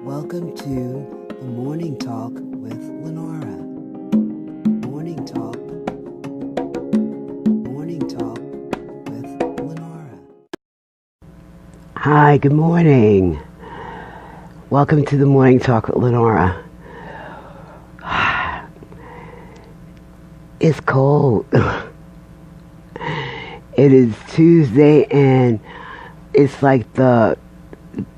Welcome to the Morning Talk with Lenora. Morning Talk. Morning Talk with Lenora. Hi, good morning. Welcome to the Morning Talk with Lenora. It's cold. It is Tuesday and it's like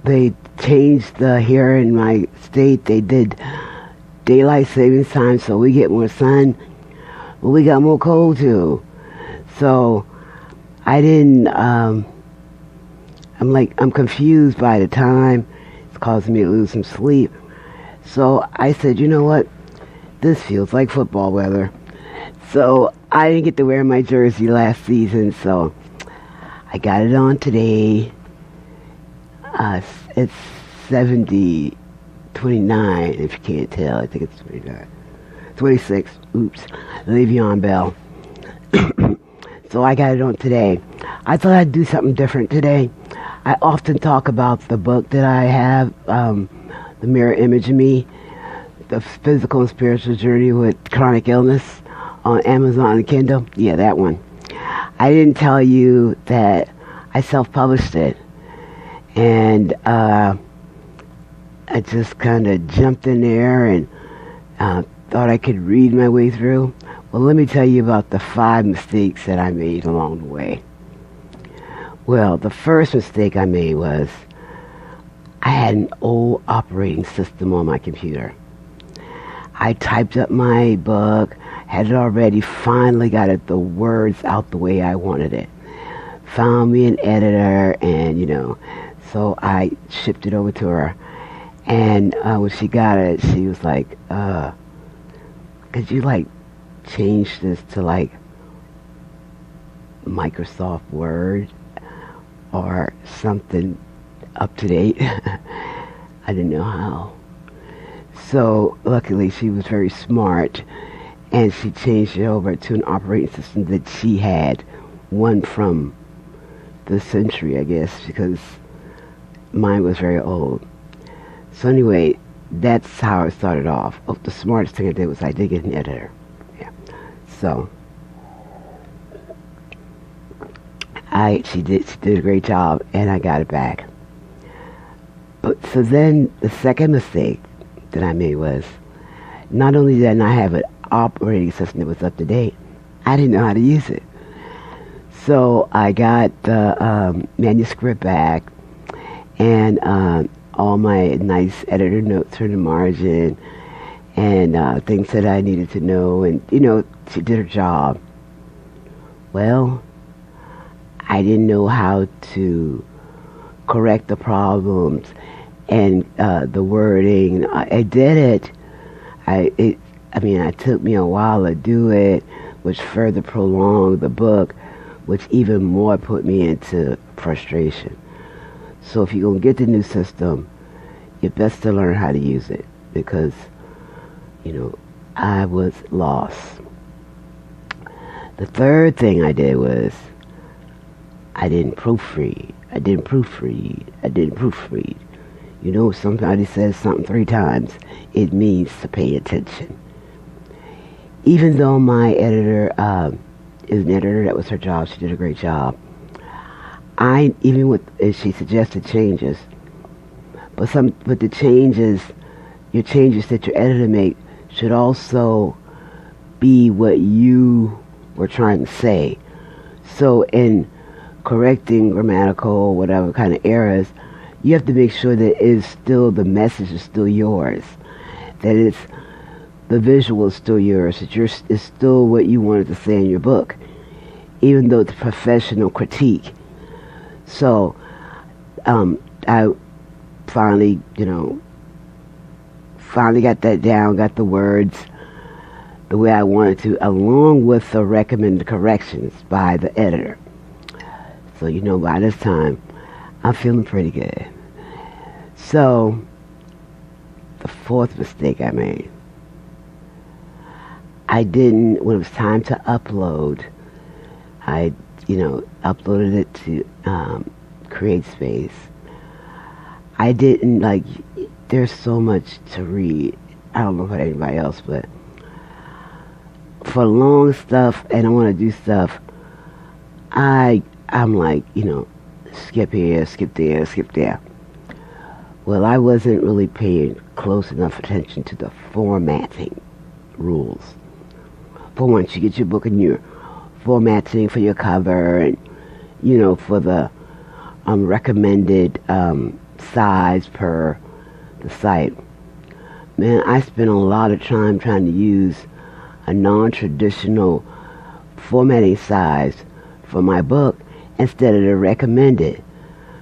they changed here in my state. They did daylight savings time so we get more sun, but we got more cold too. So I didn't, I'm confused by the time. It's causing me to lose some sleep. So I said, you know what? This feels like football weather. So I didn't get to wear my jersey last season, so I got it on today. It's 29, if you can't tell. I think it's 29. 26. Oops. Le'Veon Bell. So I got it on today. I thought I'd do something different today. I often talk about the book that I have, The Mirror Image of Me, The Physical and Spiritual Journey with Chronic Illness on Amazon and Kindle. Yeah, that one. I didn't tell you that I self-published it. And I just kind of jumped in there and thought I could read my way through. Well, let me tell you about the 5 mistakes that I made along the way. Well, the first mistake I made was I had an old operating system on my computer. I typed up my book, had it already, finally got the words out the way I wanted it. Found me an editor, and, so I shipped it over to her. And when she got it, she was like, could you, change this to, Microsoft Word or something up to date? I didn't know how. So, luckily, she was very smart, and she changed it over to an operating system that she had, one from the century, I guess, because mine was very old. So anyway, that's how it started off. Oh, the smartest thing I did was I did get an editor. Yeah. So she did a great job, and I got it back. But so then the second mistake that I made was not only did I not have an operating system that was up to date, I didn't know how to use it. So I got the manuscript back and all my nice editor notes from the margin and things that I needed to know. And, she did her job. Well, I didn't know how to correct the problems and the wording. I did it. It took me a while to do it, which further prolonged the book, which even more put me into frustration. So if you're going to get the new system, you're best to learn how to use it, because, I was lost. The third thing I did was I didn't proofread. If somebody says something 3 times, it means to pay attention. Even though my editor is an editor, that was her job, she did a great job. She suggested changes, but the changes that your editor make should also be what you were trying to say. So in correcting grammatical or whatever kind of errors, you have to make sure that the message is still yours, that the visual is still yours, that it's still what you wanted to say in your book, even though it's professional critique. So I finally got that down, got the words the way I wanted to, along with the recommended corrections by the editor. So, by this time, I'm feeling pretty good. So, the fourth mistake I made, when it was time to upload, I uploaded it to CreateSpace. I didn't there's so much to read. I don't know about anybody else, but for long stuff, and I want to do stuff, I'm like, skip here, skip there, skip there. Well, I wasn't really paying close enough attention to the formatting rules. For once, you get your book and you're formatting for your cover and, for the recommended size per the site. Man, I spent a lot of time trying to use a non-traditional formatting size for my book instead of the recommended.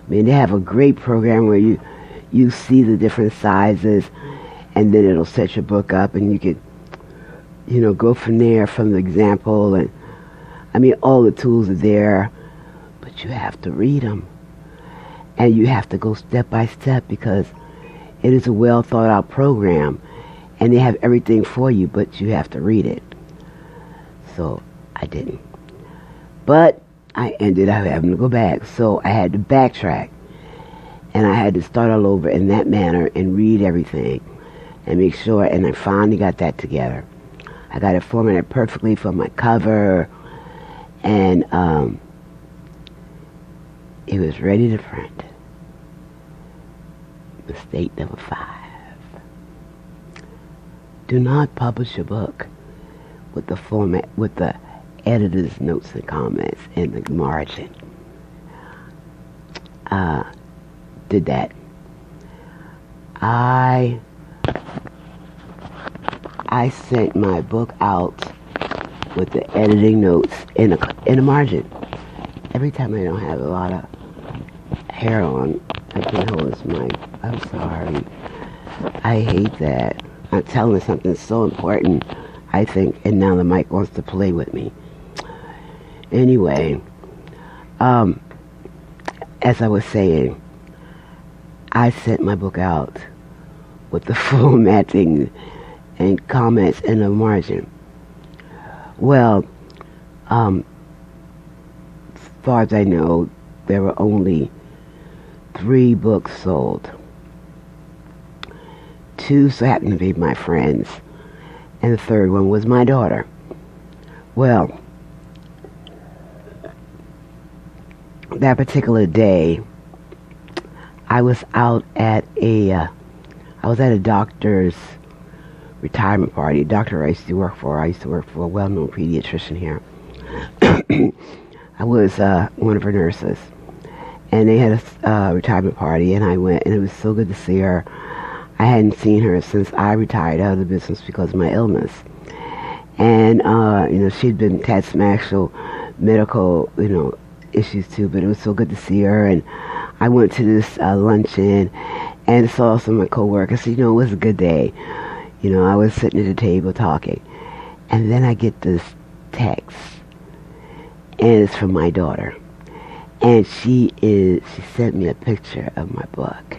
I mean, they have a great program where you see the different sizes, and then it'll set your book up, and you could, go from there, from the example, and I mean, all the tools are there, but you have to read them, and you have to go step by step, because it is a well thought out program, and they have everything for you, but you have to read it. So I didn't, but I ended up having to go back, so I had to backtrack. And I had to start all over in that manner and read everything and make sure, and I finally got that together. I got it formatted perfectly for my cover, and it was ready to print. Mistake number 5. Do not publish a book with the format, with the editor's notes and comments in the margin. Did that. I sent my book out with the editing notes in a margin. Every time I don't have a lot of hair on, I can hold this mic. I'm sorry. I hate that. I'm telling something so important, I think, and now the mic wants to play with me. Anyway, as I was saying, I sent my book out with the formatting and comments in the margin. Well, as far as I know, there were only 3 books sold. 2 so happened to be my friends, and the 3rd one was my daughter. Well, that particular day, I was out at a doctor's retirement party. A doctor I used to work for. I used to work for a well-known pediatrician here. I was one of her nurses, and they had a retirement party, and I went, and it was so good to see her. I hadn't seen her since I retired out of the business because of my illness, and she'd had some actual medical issues too, but it was so good to see her. And I went to this luncheon and saw some of my coworkers. It was a good day. I was sitting at the table talking, and then I get this text, and it's from my daughter, and she sent me a picture of my book.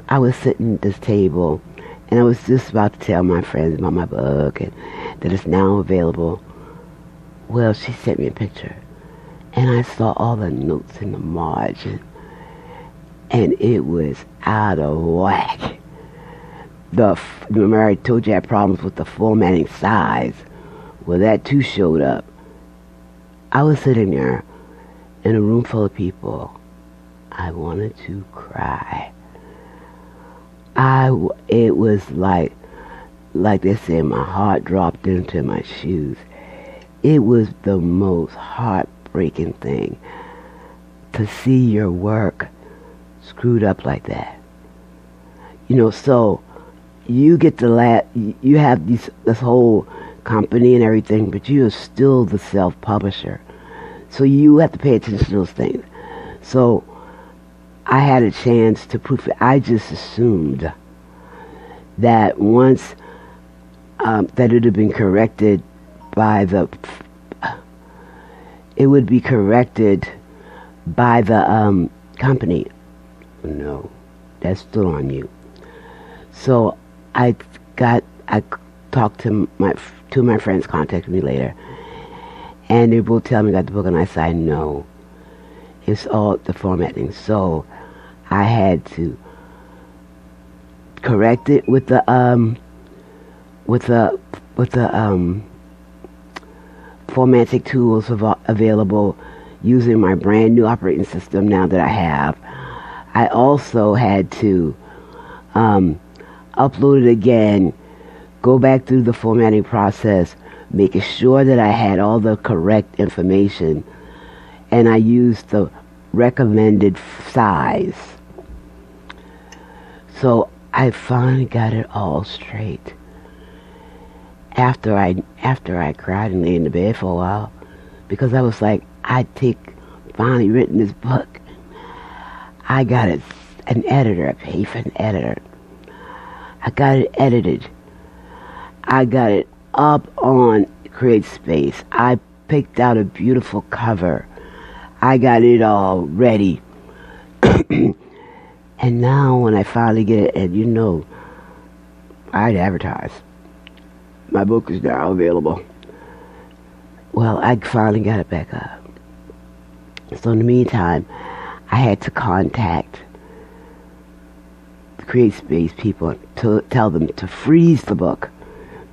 I was sitting at this table, and I was just about to tell my friends about my book and that it's now available. Well, she sent me a picture, and I saw all the notes in the margin, and it was out of whack. Remember I told you I had problems with the formatting size? Well, that too showed up. I was sitting there in a room full of people. I wanted to cry. It was like they said, my heart dropped into my shoes. It was the most heartbreaking thing to see your work screwed up like that. So you get you have this whole company and everything, but you are still the self-publisher. So you have to pay attention to those things. So I had a chance to proof it. I just assumed that once that it had been corrected it would be corrected by the company. No, that's still on you. So I talked to two of my friends contacted me later, and they both tell me I got the book, and I said no, it's all the formatting. So I had to correct it with the formatting tools available using my brand new operating system now that I have. I also had to upload it again, go back through the formatting process, making sure that I had all the correct information, and I used the recommended size. So I finally got it all straight. After I cried and lay in the bed for a while, because I was like, finally written this book. I got an editor. I paid for an editor. I got it edited. I got it up on CreateSpace. I picked out a beautiful cover. I got it all ready. And now when I finally get it, and I'd advertise. My book is now available. Well, I finally got it back up. So in the meantime, I had to contact the CreateSpace people to tell them to freeze the book.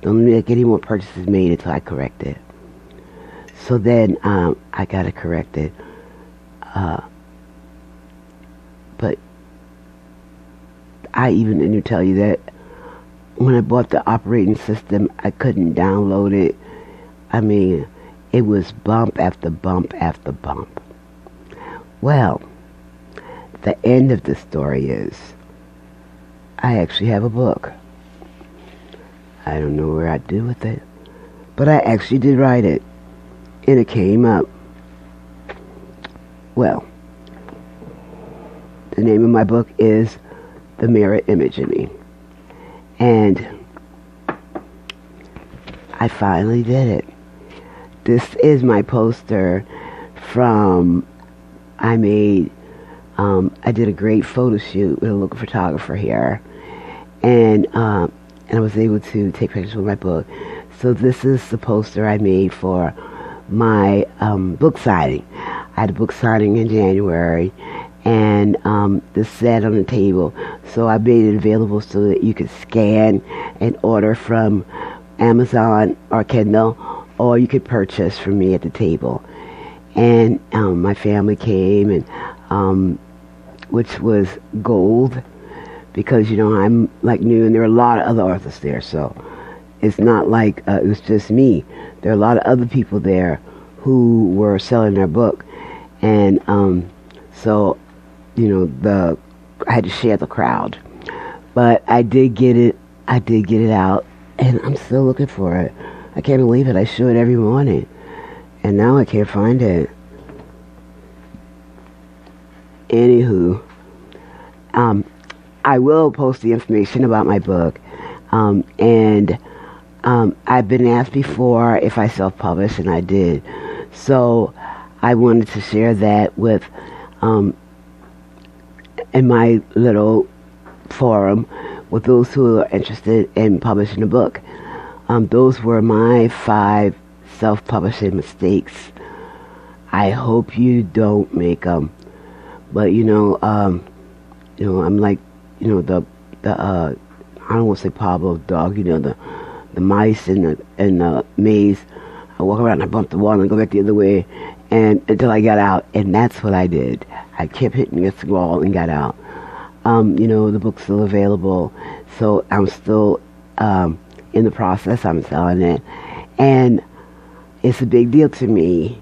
Don't make any more purchases made until I correct it. So then I got it corrected. But I even didn't tell you that when I bought the operating system, I couldn't download it. I mean, it was bump after bump after bump. Well, the end of the story is I actually have a book. I don't know where I'd do with it, but I actually did write it, and it came up. Well, the name of my book is The Mirror Image in Me, and I finally did it. This is my poster from I did a great photo shoot with a local photographer here, and I was able to take pictures with my book. So this is the poster I made for my book signing. I had a book signing in January, and this sat on the table. So I made it available so that you could scan and order from Amazon or Kindle, or you could purchase from me at the table. And my family came, and which was gold, because I'm like new, and there are a lot of other authors there, so it's not like it was just me. There are a lot of other people there who were selling their book, and so I had to share the crowd, but I did get it out, and I'm still looking for it. I can't believe it. I show it every morning, and now I can't find it. Anywho, I will post the information about my book, and I've been asked before if I self-publish, and I did. So I wanted to share that with in my little forum with those who are interested in publishing a book. Those were my 5 self-publishing mistakes. I hope you don't make them. But I'm like, the I don't want to say Pablo dog, the mice in the maze. I walk around and I bump the wall and I go back the other way, and until I got out, and that's what I did. I kept hitting against the wall and got out. The book's still available, so I'm still in the process. I'm selling it, and it's a big deal to me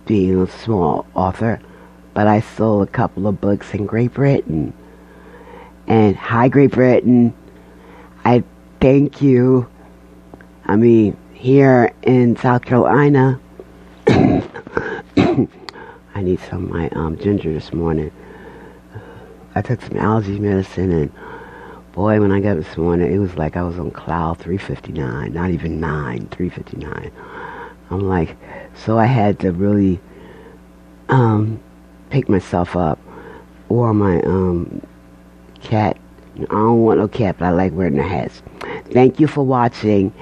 being a small author. But I sold a couple of books in Great Britain. And hi, Great Britain. I thank you. Here in South Carolina, I need some of my ginger this morning. I took some allergy medicine, and boy, when I got up this morning, it was like I was on cloud 359, not even 359. I'm like, so I had to really pick myself up, or my cat. I don't want no cat, but I like wearing the hats. Thank you for watching,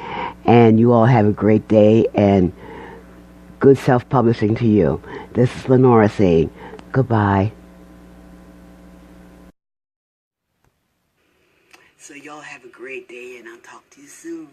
and you all have a great day, and good self-publishing to you. This is Lenora saying goodbye. So y'all have a great day, and I'll talk to you soon.